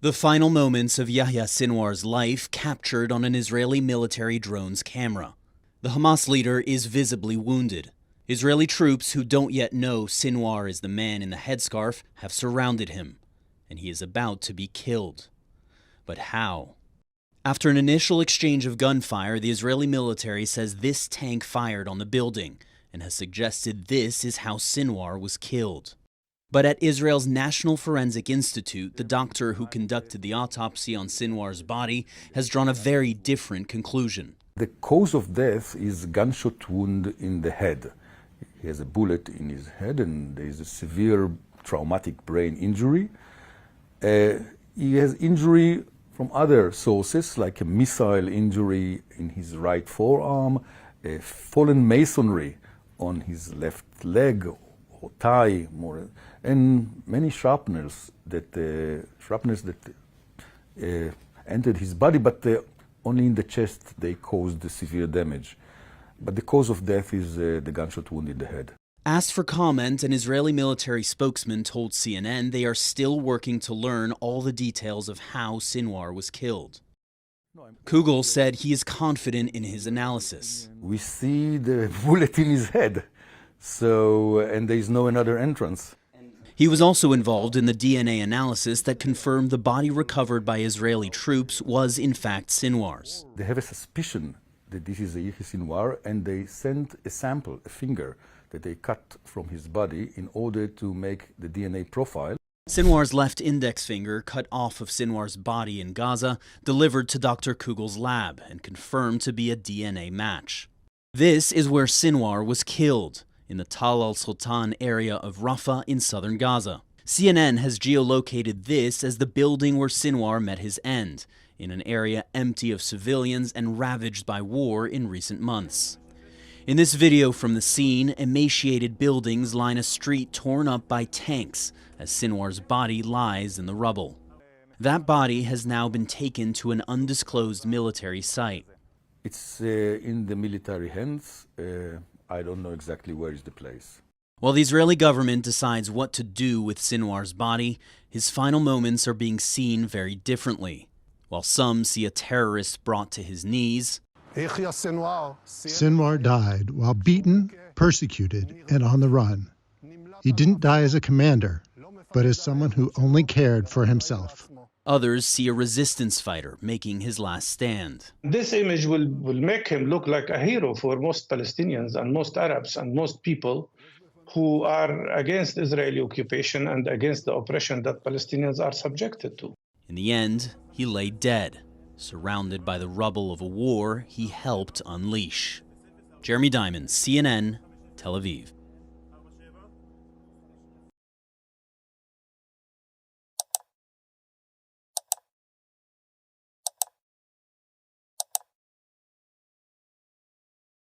The final moments of Yahya Sinwar's life captured on an Israeli military drone's camera. The Hamas leader is visibly wounded. Israeli troops who don't yet know Sinwar is the man in the headscarf have surrounded him, and he is about to be killed. But how? After an initial exchange of gunfire, the Israeli military says this tank fired on the building and has suggested this is how Sinwar was killed. But at Israel's National Forensic Institute, the doctor who conducted the autopsy on Sinwar's body has drawn a very different conclusion. The cause of death is gunshot wound in the head. He has a bullet in his head and there is a severe traumatic brain injury. He has injury from other sources, like a missile injury in his right forearm, a fallen masonry on his left leg or thigh, and many shrapnels that entered his body, but only in the chest they caused the severe damage. But the cause of death is the gunshot wound in the head. Asked for comment, an Israeli military spokesman told CNN they are still working to learn all the details of how Sinwar was killed. Kugel said he is confident in his analysis. We see the bullet in his head, and there is no another entrance. He was also involved in the DNA analysis that confirmed the body recovered by Israeli troops was in fact Sinwar's. They have a suspicion that this is a Yahya Sinwar, and they sent a sample, a finger, that they cut from his body in order to make the DNA profile. Sinwar's left index finger, cut off of Sinwar's body in Gaza, delivered to Dr. Kugel's lab and confirmed to be a DNA match. This is where Sinwar was killed, in the Tal al-Sultan area of Rafah in southern Gaza. CNN has geolocated this as the building where Sinwar met his end, in an area empty of civilians and ravaged by war in recent months. In this video from the scene, emaciated buildings line a street torn up by tanks as Sinwar's body lies in the rubble. That body has now been taken to an undisclosed military site. It's in the military hands. I don't know exactly where is the place. While the Israeli government decides what to do with Sinwar's body, his final moments are being seen very differently. While some see a terrorist brought to his knees, Sinwar died while beaten, persecuted, and on the run. He didn't die as a commander, but as someone who only cared for himself. Others see a resistance fighter making his last stand. This image will make him look like a hero for most Palestinians and most Arabs and most people who are against Israeli occupation and against the oppression that Palestinians are subjected to. In the end, he lay dead, surrounded by the rubble of a war he helped unleash. Jeremy Diamond, CNN, Tel Aviv.